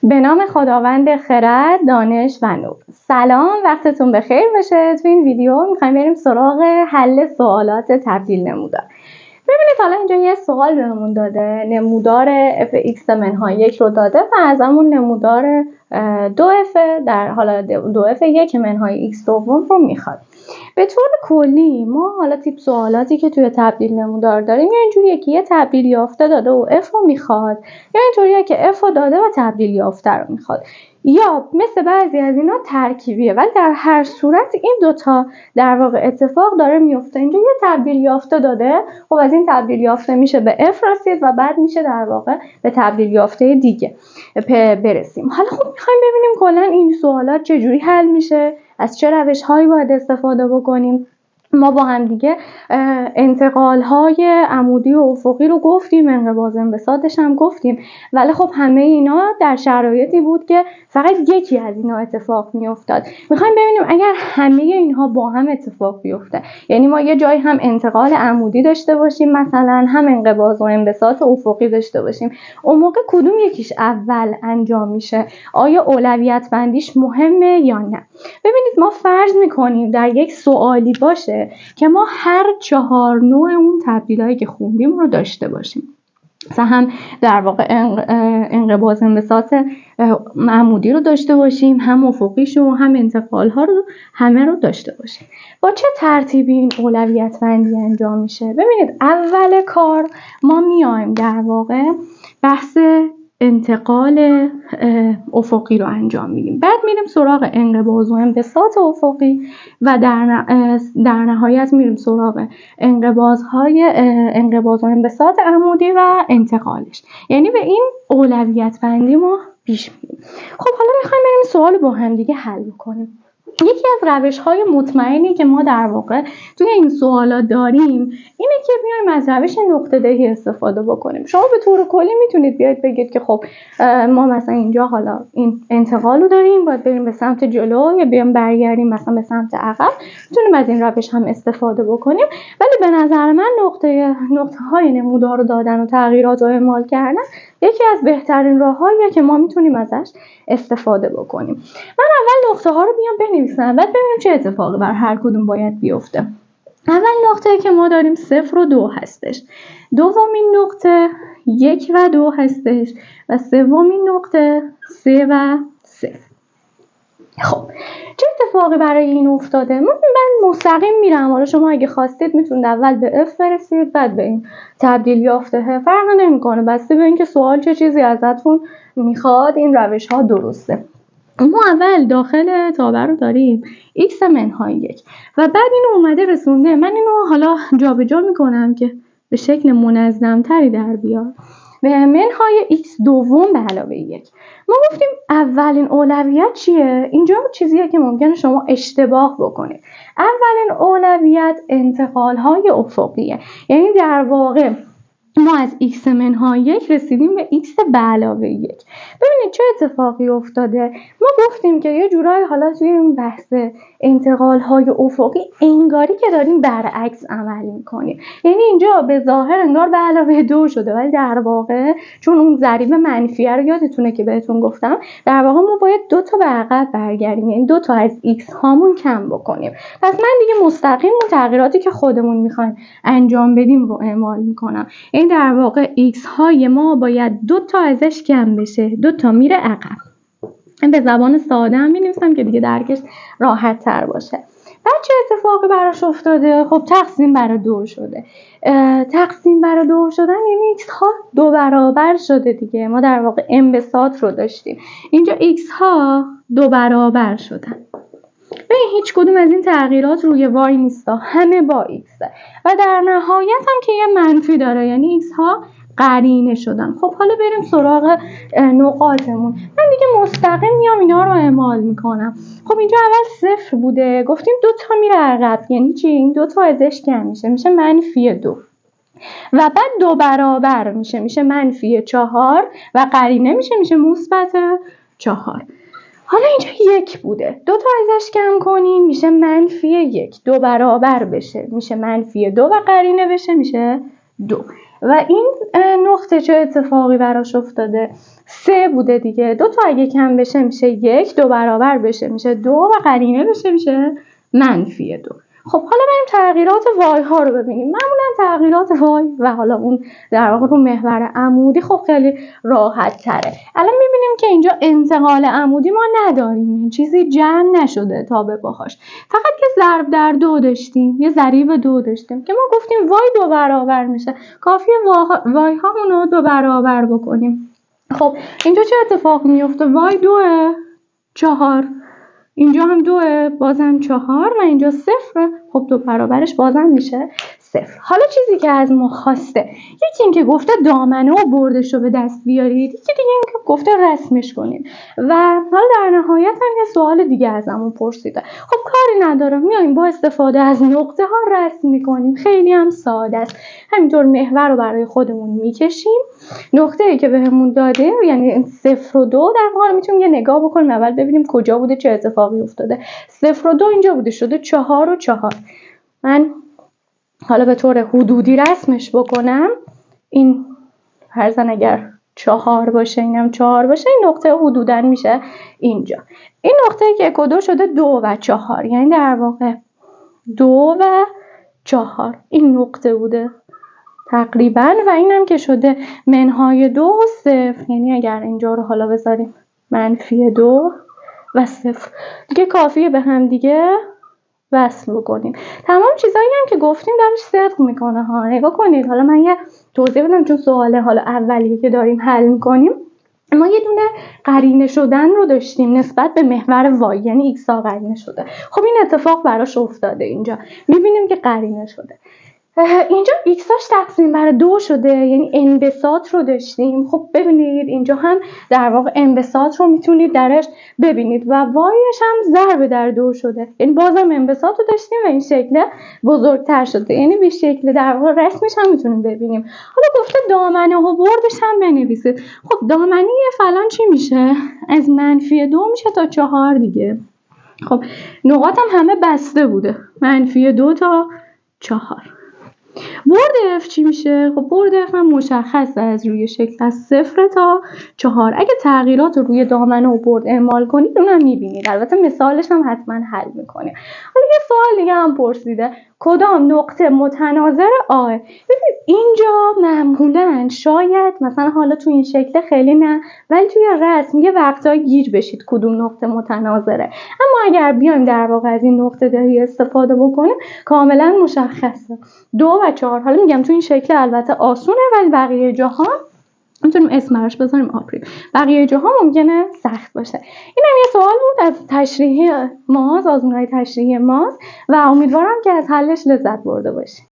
به نام خداوند خرد، دانش و نور. سلام، وقتتون بخیر باشه. تو این ویدیو میخوایم بریم سراغ حل سوالات تبدیل نمودار. ببینید حالا اینجا یه سوال بهمون داده، نمودار f(x) منهای 1 رو داده و ازمون نمودار 2f در حالا 2f(1) منهای x دوم رو میخواد. به طور کلی ما حالا تیپ سوالاتی که توی تبدیل نمودار داریم یا اینجوریه که یه تبدیل یافته داده و f رو میخواد، یا اینطوریه که f رو داده و تبدیل یافته رو میخواد، یا مثل بعضی از اینا ترکیبیه. ولی در هر صورت این دوتا در واقع اتفاق داره میفته. اینجا یه تبدیل یافته داده، خب از این تبدیل یافته میشه به f رسید و بعد میشه در واقع به تبدیل یافته دیگه برسیم. حالا خب میخوایم ببینیم کلا این سوالات چجوری حل میشه، از چه روش هایی باید استفاده بکنیم. ما با هم دیگه انتقال های عمودی و افقی رو گفتیم، انقباض انبساطش هم گفتیم، ولی خب همه اینا در شرایطی بود که فقط یکی از اینا اتفاق می افتاد. میخوایم ببینیم اگر همه اینها با هم اتفاق بیفته، یعنی ما یه جایی هم انتقال عمودی داشته باشیم مثلا، هم انقباض و انبساط افقی داشته باشیم، اون موقع کدوم یکیش اول انجام میشه؟ آیا اولویت بندیش مهمه یا نه؟ ببینید ما فرض میکنیم در یک سوالی باشه که ما هر 4 نوع اون تبدیلایی که خوندیم رو داشته باشیم. مثلا هم در واقع انقباض انبساط عمودی رو داشته باشیم، هم افقیش و هم انتقال ها رو همه رو داشته باشیم. با چه ترتیبی این اولویت بندی انجام میشه؟ ببینید اول کار ما میایم در واقع بحث انتقال افقی رو انجام میدیم، بعد میریم سراغ انقباض و انبساط افقی و در نهایت میریم سراغ انقباض و انبساط عمودی و انتقالش. یعنی به این اولویت بندی ما پیش میریم. خب حالا میخوایم بریم سوال با هم دیگه حل کنیم. یکی از روش‌های مطمئنی که ما در واقع توی این سوالا داریم اینه که بیایم از روش نقطه‌دهی استفاده بکنیم. شما به طور کلی میتونید بیاید بگید که خب ما مثلا اینجا حالا این انتقال رو داریم، باید بریم به سمت جلو یا بیایم برگردیم مثلا به سمت عقب. میتونیم از این روش هم استفاده بکنیم، ولی به نظر من نقطه‌های نمودار رو دادن و تغییرات رو اعمال کردن یکی از بهترین راه‌هاییه که ما میتونیم ازش استفاده بکنیم. من اول نقطه ها رو بیام بنویسم، بعد ببینیم چه اتفاقی بر هر کدوم باید بیفته. اول نقطه که ما داریم 0 و 2 هستش، دومین نقطه 1 و 2 هستش و سومین نقطه 3 و 0. خب چه اتفاقی برای این افتاده؟ من مستقیم میرم. حالا شما اگه خواستید میتونید اول به F برسید بعد به این تبدیل یافته. فرق نمیکنه، بسته به اینکه سوال چه چیزی ازتون میخواد این روش ها درسته. ما اول داخل تابع رو داریم x منهای 1 و بعد اینو اومده رسونده. من اینو حالا جابجا میکنم که به شکل منظم تری در بیاد. به منهای x دوم به علاوه 1. ما گفتیم اولین اولویت چیه؟ اینجا چیزیه که ممکنه شما اشتباه بکنید. اولین اولویت انتقال های افقیه، یعنی در واقع ما از x منهای 1 رسیدیم به x به علاوه 1. ببینید چه اتفاقی افتاده. ما گفتیم که یه جورایی حالا توی این بحث انتقال های افقی انگاری که داریم برعکس عمل میکنیم، یعنی اینجا به ظاهر انگار به علاوه 2 شده، ولی در واقع چون اون ضریب منفیه رو یادتونه که بهتون گفتم، در واقع ما باید 2 تا به عقب برگردیم، یعنی 2 تا از x هامون کم بکنیم. پس من دیگه مستقیم اون تغییراتی که خودمون میخوایم انجام بدیم رو اعمال میکنم. این در واقع x های ما باید 2 تا ازش کم بشه، 2 تا میره عقب. به زبان ساده هم می‌نویسم که دیگه درکش راحت تر باشه. بعد چه اتفاقی براش افتاده؟ خب تقسیم بر 2 شده. تقسیم بر 2 شدن یعنی x ها 2 برابر شده دیگه. ما در واقع انبساط رو داشتیم، اینجا x ها 2 برابر شدن. ببین هیچ کدوم از این تغییرات روی وای نیستا، همه با x و در نهایت هم که یه منفی داره، یعنی x ها قرینه شدن. خب حالا بریم سراغ نقاطمون. من دیگه مستقیم میام اینا رو اعمال میکنم. خب اینجا اول 0 بوده، گفتیم 2 تا میره عقب، یعنی چی؟ این 2 تا ازش کم میشه منفی 2 و بعد 2 برابر میشه منفی 4 و قرینه میشه مثبت 4. حالا اینجا 1 بوده، 2 تا ازش کم کنیم میشه منفی 1، 2 برابر بشه میشه منفی 2 و قرینه بشه میشه 2. و این نقطه چه اتفاقی براش افتاده؟ 3 بوده دیگه. 2 تا اگه کم بشه میشه 1، 2 برابر بشه میشه 2 و قرینه بشه میشه -2. خب حالا بریم تغییرات وای ها رو ببینیم. معمولا تغییرات وای و حالا اون در واقع رو محور عمودی خب خیلی راحت تره. الان میبینیم که اینجا انتقال عمودی ما نداریم، چیزی جمع نشده تا به باهاش، فقط که ضرب در 2 داشتیم، یه ضریب 2 داشتیم که ما گفتیم وای 2 برابر میشه، کافیه وای هامون رو 2 برابر بکنیم. خب اینجا چه اتفاق میفته؟ وای 2، 4، اینجا هم 2 بازم 4 و اینجا 0. خب 2 برابرش بازم میشه 0. حالا چیزی که از ما خواسته، یکی این که گفته دامنه و بردش رو به دست بیارید، یکی دیگه این که گفته رسمش کنید و حالا در نهایت هم یه سوال دیگه ازمون پرسیده. خب کاری نداره، میایم با استفاده از نقطه ها رسم میکنیم، خیلی هم ساده است. همینطور محور رو برای خودمون میکشیم، نقطه‌ای که بهمون داده یعنی 0 و 2 در واقع میتونیم یه نگاه بکنیم اول ببینیم کجا بوده، چه اتفاقی افتاده. 0 و 2 اینجا بوده، شده 4 و 4. من حالا به طور حدودی رسمش بکنم، این فرضاً اگر 4 باشه اینم 4 باشه، این نقطه حدوداً میشه اینجا. این نقطه‌ای که 1 و 2 شده 2 و 4، یعنی در واقع 2 و 4 این نقطه بوده تقریبا و اینم که شده منهای 2 و 0، یعنی اگر اینجا رو حالا بذاریم -2 و 0 دیگه کافیه به هم دیگه وصل بکنیم. تمام چیزایی هم که گفتیم دارش صدق میکنه ها، نگاه کنید. حالا من یه توضیح بدم چون سواله حالا اولیه که داریم حل میکنیم، ما یه دونه قرینه شدن رو داشتیم نسبت به محور وای، یعنی ایکس ها قرینه شده. خب این اتفاق براش افتاده، اینجا میبینیم که قرینه شده. اینجا ایکساش تقسیم بر 2 شده، یعنی انبساط رو داشتیم. خب ببینید اینجا هم در واقع انبساط رو میتونید درش ببینید و وایش هم ضرب در 2 شده، یعنی بازم انبساط رو داشتیم و این شکل بزرگتر شده، یعنی به شکل در واقع رسمش هم میتونیم ببینیم. حالا گفته دامنه و بردش هم بنویسید. خب دامنه فلان چی میشه؟ از -2 میشه تا 4 دیگه. خب نقاط هم همه بسته بوده، -2 تا 4. برد F چی میشه؟ خب برد F هم مشخصه از روی شکل از 0 تا 4. اگه تغییرات رو روی دامنه و برد اعمال کنید اونم میبینید، البته مثالش هم حتما حل میکنید. حالا یه سوال دیگه هم پرسیده، کدام نقطه متناظر آ؟ ببینید اینجا معمولا شاید مثلا حالا تو این شکل خیلی نه، ولی توی رسم یه وقتایی گیج بشید کدوم نقطه متناظره. اما اگر بیایم در واقع از این نقطه دهی استفاده بکنیم کاملا مشخصه 2 و 4. حالا میگم تو این شکل البته آسونه، ولی بقیه جاها میتونیم اسمش بذاریم آپریل، بقیه جاها ممکنه سخت باشه. اینم یه سوال بود از تشریحی ماز، آزمون‌های تشریحی ماز و امیدوارم که از حلش لذت برده باشید.